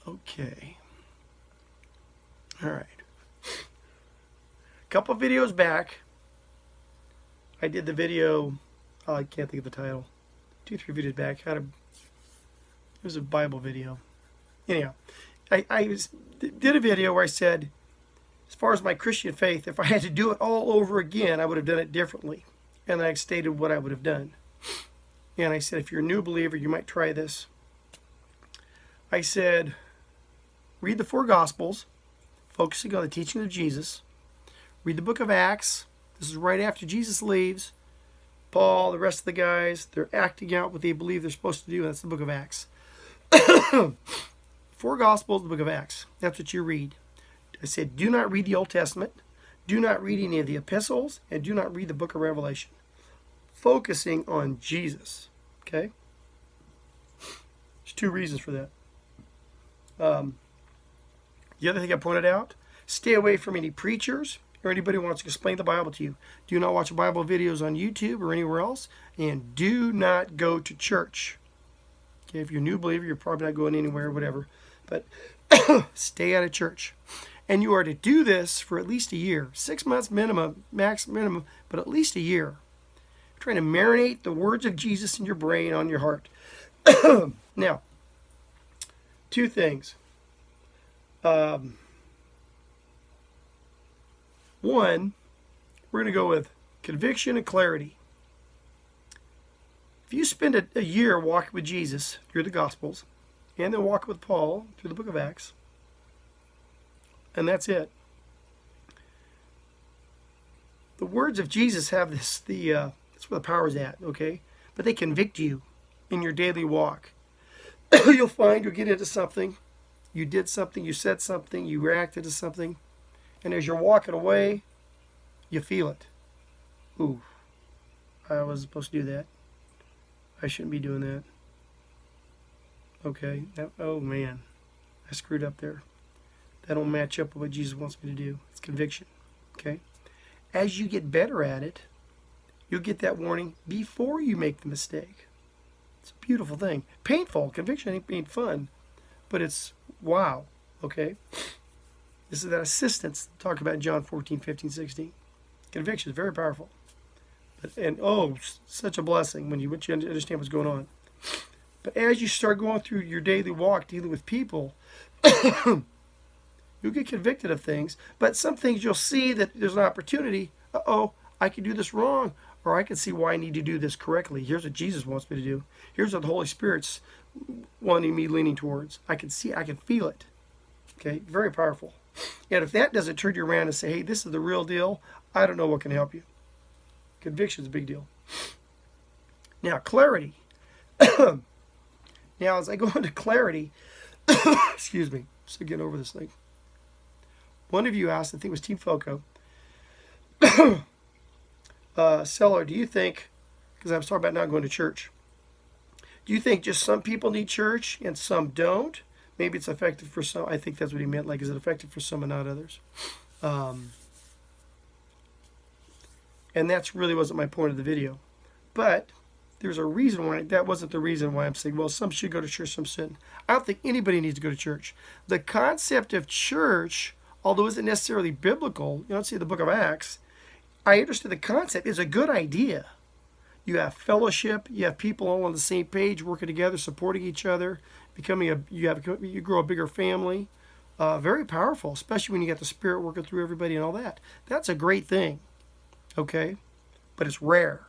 Okay. All right. A couple of videos back, I did the video. Oh, I can't think of the title. 2, 3 videos back, it was a Bible video. Anyhow, did a video where I said, as far as my Christian faith, if I had to do it all over again, I would have done it differently. And I stated what I would have done. And I said, if you're a new believer, you might try this. I said, read the 4 Gospels, focusing on the teaching of Jesus. Read the book of Acts. This is right after Jesus leaves. Paul, the rest of the guys, they're acting out what they believe they're supposed to do. And that's the book of Acts. 4 Gospels, the book of Acts. That's what you read. I said, do not read the Old Testament. Do not read any of the epistles. And do not read the book of Revelation. Focusing on Jesus. Okay? There's 2 reasons for that. The other thing I pointed out, stay away from any preachers or anybody who wants to explain the Bible to you. Do not watch Bible videos on YouTube or anywhere else. And do not go to church. Okay, if you're a new believer, you're probably not going anywhere or whatever. But stay out of church. And you are to do this for at least a year. 6 months minimum, max minimum, but at least a year. Trying to marinate the words of Jesus in your brain, on your heart. Now, 2 things. One, we're going to go with conviction and clarity. If you spend a year walking with Jesus through the Gospels, and then walking with Paul through the book of Acts, and that's it. The words of Jesus have this, that's where the power is at, okay? But they convict you in your daily walk. You'll find you'll get into something, you did something, you said something, you reacted to something, and as you're walking away, you feel it. Ooh, I wasn't supposed to do that. I shouldn't be doing that. Okay, oh man, I screwed up there. That don't match up with what Jesus wants me to do. It's conviction, okay? As you get better at it, you'll get that warning before you make the mistake. It's a beautiful thing. Painful. Conviction ain't fun, but it's wow, okay? This is that assistance talked about in John 14, 15, 16. Conviction is very powerful. And such a blessing when you understand what's going on. But as you start going through your daily walk dealing with people, you'll get convicted of things, but some things you'll see that there's an opportunity. I can do this wrong, or I can see why I need to do this correctly. Here's what Jesus wants me to do. Here's what the Holy Spirit's wanting me leaning towards. I can see, I can feel it. Okay, very powerful. And if that doesn't turn you around and say, hey, this is the real deal, I don't know what can help you. Conviction is a big deal. Now, clarity. Now, as I go into clarity, excuse me, so getting over this thing. One of you asked, I think it was Team Foco, Seller, do you think, because I was talking about not going to church, do you think just some people need church and some don't? Maybe it's effective for some. I think that's what he meant. Like, is it effective for some and not others? And that's really wasn't my point of the video. But there's a reason why. That wasn't the reason why I'm saying, well, some should go to church, some shouldn't. I don't think anybody needs to go to church. The concept of church, although isn't necessarily biblical, you don't see the book of Acts, I understand the concept is a good idea. You have fellowship, you have people all on the same page, working together, supporting each other, you grow a bigger family. Very powerful, especially when you get the Spirit working through everybody and all that. That's a great thing, okay? But it's rare.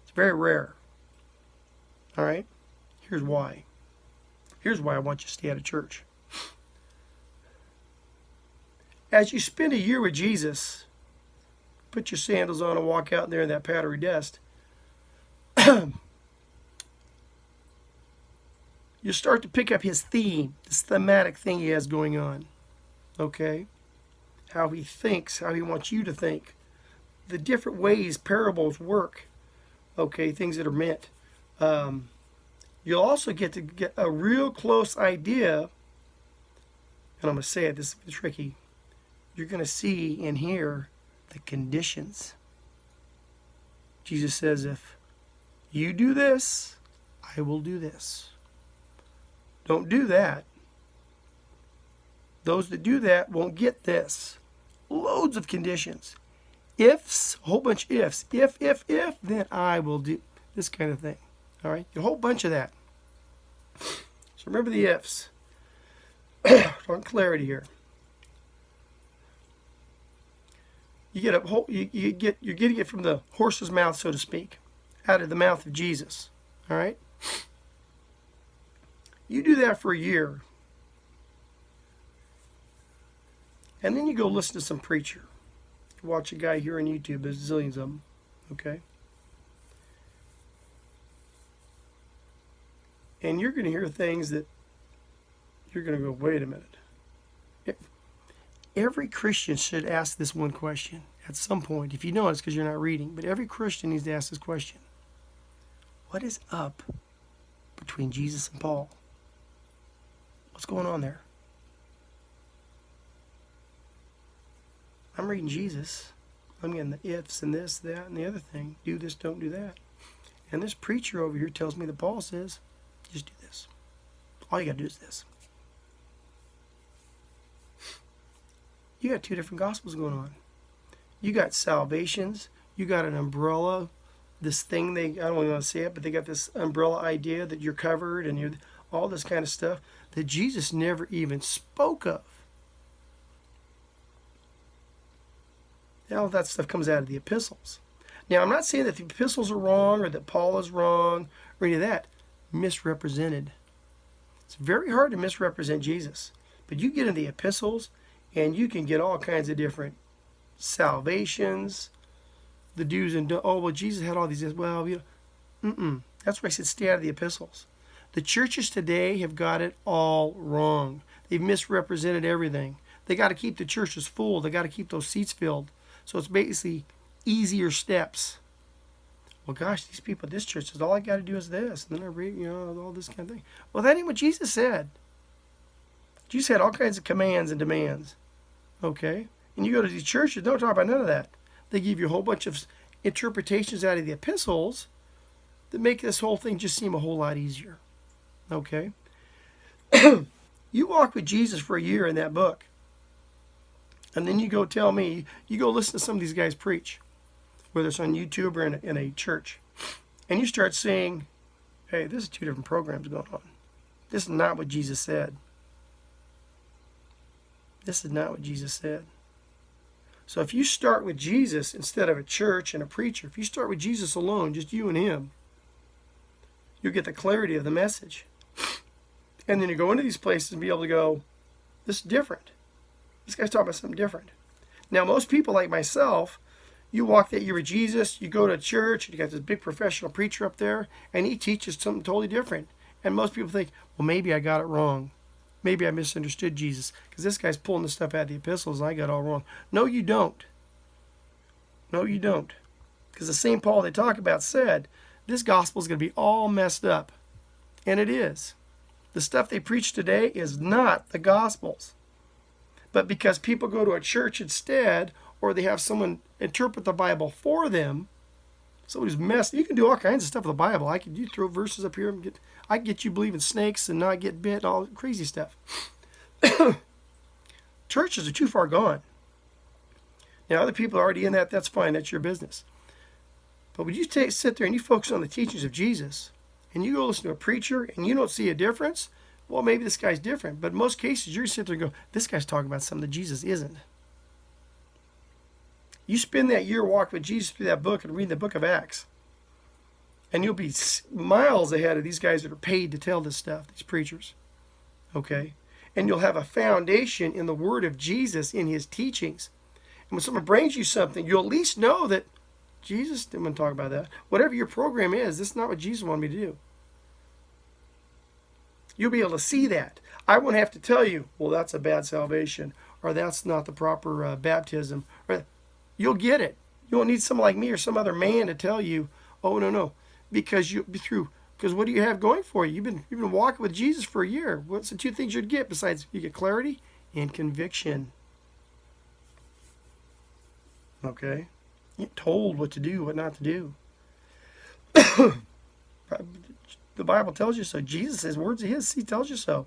It's very rare. All right? Here's why. Here's why I want you to stay out of church. As you spend a year with Jesus, put your sandals on and walk out there in that powdery dust, you start to pick up his theme, this thematic thing he has going on. Okay? How he thinks, how he wants you to think. The different ways parables work. Okay, things that are meant. You'll also get to get a real close idea, and I'm going to say it, this is tricky. You're going to see and hear the conditions. Jesus says, if you do this, I will do this. Don't do that. Those that do that won't get this. Loads of conditions. Ifs, a whole bunch of ifs. If, then I will do this kind of thing. All right? A whole bunch of that. So remember the ifs. On clarity here. You get a whole, you're getting it from the horse's mouth, so to speak, out of the mouth of Jesus. All right? You do that for a year. And then you go listen to some preacher. Watch a guy here on YouTube. There's zillions of them. Okay? And you're going to hear things that you're going to go, wait a minute. Every Christian should ask this one question at some point. If you know, it's because you're not reading. But every Christian needs to ask this question. What is up between Jesus and Paul? What's going on there? I'm reading Jesus. I'm getting the ifs and this, that, and the other thing. Do this, don't do that. And this preacher over here tells me that Paul says, just do this. All you got to do is this. You got two different gospels going on. You got salvations. You got an umbrella. This thing, I don't want to say it, but they got this umbrella idea that you're covered and you're all this kind of stuff that Jesus never even spoke of. All that stuff comes out of the epistles. Now, I'm not saying that the epistles are wrong or that Paul is wrong or any of that. Misrepresented. It's very hard to misrepresent Jesus. But you get in the epistles and you can get all kinds of different salvations, the do's and don'ts. Oh, well, Jesus had all these. Well, you know, that's why I said stay out of the epistles. The churches today have got it all wrong. They've misrepresented everything. They got to keep the churches full. They got to keep those seats filled. So it's basically easier steps. Well, gosh, these people at this church says all I got to do is this, and then I read, all this kind of thing. Well, that ain't what Jesus said. Jesus had all kinds of commands and demands. Okay? And you go to these churches, don't talk about none of that. They give you a whole bunch of interpretations out of the epistles that make this whole thing just seem a whole lot easier. Okay? You walk with Jesus for a year in that book. And then you go tell me, you go listen to some of these guys preach, whether it's on YouTube or in a church. And you start saying, hey, this is two different programs going on. This is not what Jesus said. This is not what Jesus said. So if you start with Jesus instead of a church and a preacher, if you start with Jesus alone, just you and him, you'll get the clarity of the message. And then you go into these places and be able to go, this is different. This guy's talking about something different. Now, most people like myself, you walk that year with Jesus, you go to church, you got this big professional preacher up there, and he teaches something totally different. And most people think, well, maybe I got it wrong. Maybe I misunderstood Jesus, because this guy's pulling the stuff out of the epistles, and I got it all wrong. No, you don't. No, you don't. Because the same Paul they talk about said, this gospel is going to be all messed up. And it is. The stuff they preach today is not the gospels. But because people go to a church instead, or they have someone interpret the Bible for them, somebody's messed. You can do all kinds of stuff with the Bible. You throw verses up here and I can get you believing snakes and not get bit, all crazy stuff. Churches are too far gone. Now, other people are already in that. That's fine. That's your business. But when you sit there and you focus on the teachings of Jesus, and you go listen to a preacher and you don't see a difference, well, maybe this guy's different. But in most cases, you're sitting there and go, this guy's talking about something that Jesus isn't. You spend that year walking with Jesus through that book and reading the book of Acts. And you'll be miles ahead of these guys that are paid to tell this stuff, these preachers. Okay? And you'll have a foundation in the word of Jesus, in his teachings. And when someone brings you something, you'll at least know that Jesus didn't want to talk about that. Whatever your program is, this is not what Jesus wanted me to do. You'll be able to see that. I won't have to tell you, well, that's a bad salvation, or that's not the proper baptism. Or, you'll get it. You won't need someone like me or some other man to tell you, oh, no. Because what do you have going for you? You've been walking with Jesus for a year. What's the two things you'd get besides you get clarity and conviction? Okay? You're told what to do, what not to do. The The Bible tells you so. Jesus says, words of his, he tells you so.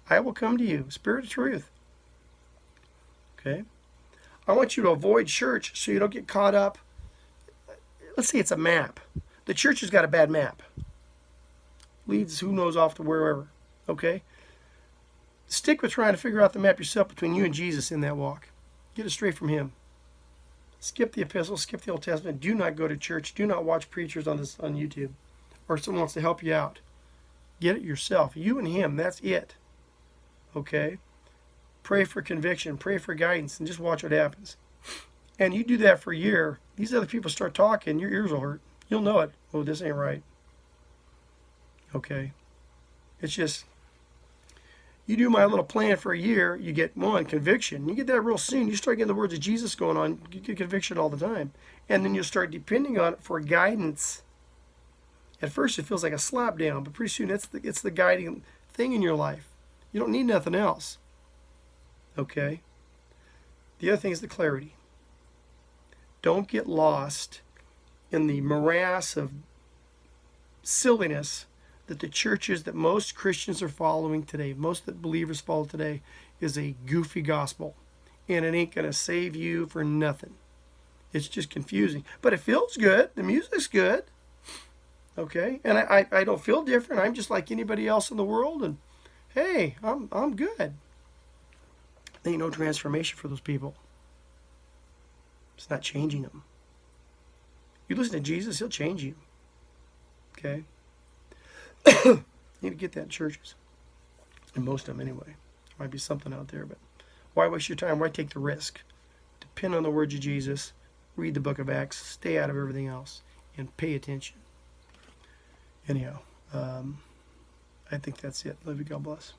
I will come to you, Spirit of truth. Okay? I want you to avoid church so you don't get caught up. Let's say it's a map. The church has got a bad map. Leads who knows off to wherever. Okay? Stick with trying to figure out the map yourself between you and Jesus in that walk. Get it straight from him. Skip the epistles, skip the Old Testament. Do not go to church. Do not watch preachers on YouTube. Or someone wants to help you out. Get it yourself. You and him, that's it. Okay? Pray for conviction. Pray for guidance. And just watch what happens. And you do that for a year. These other people start talking. Your ears will hurt. You'll know it. Oh, this ain't right. Okay? It's just, you do my little plan for a year, you get one, conviction. You get that real soon. You start getting the words of Jesus going on. You get conviction all the time. And then you'll start depending on it for guidance. At first it feels like a slap down, but pretty soon it's the guiding thing in your life. You don't need nothing else. Okay? The other thing is the clarity. Don't get lost in the morass of silliness that the churches that most Christians are following today, most that believers follow today, is a goofy gospel. And it ain't going to save you for nothing. It's just confusing. But it feels good. The music's good. Okay? And I don't feel different. I'm just like anybody else in the world. And hey, I'm good. There ain't no transformation for those people. It's not changing them. You listen to Jesus, he'll change you. Okay? You need to get that in churches. In most of them anyway. There might be something out there, but why waste your time? Why take the risk? Depend on the words of Jesus. Read the book of Acts. Stay out of everything else. And pay attention. Anyhow, I think that's it. Love you. God bless.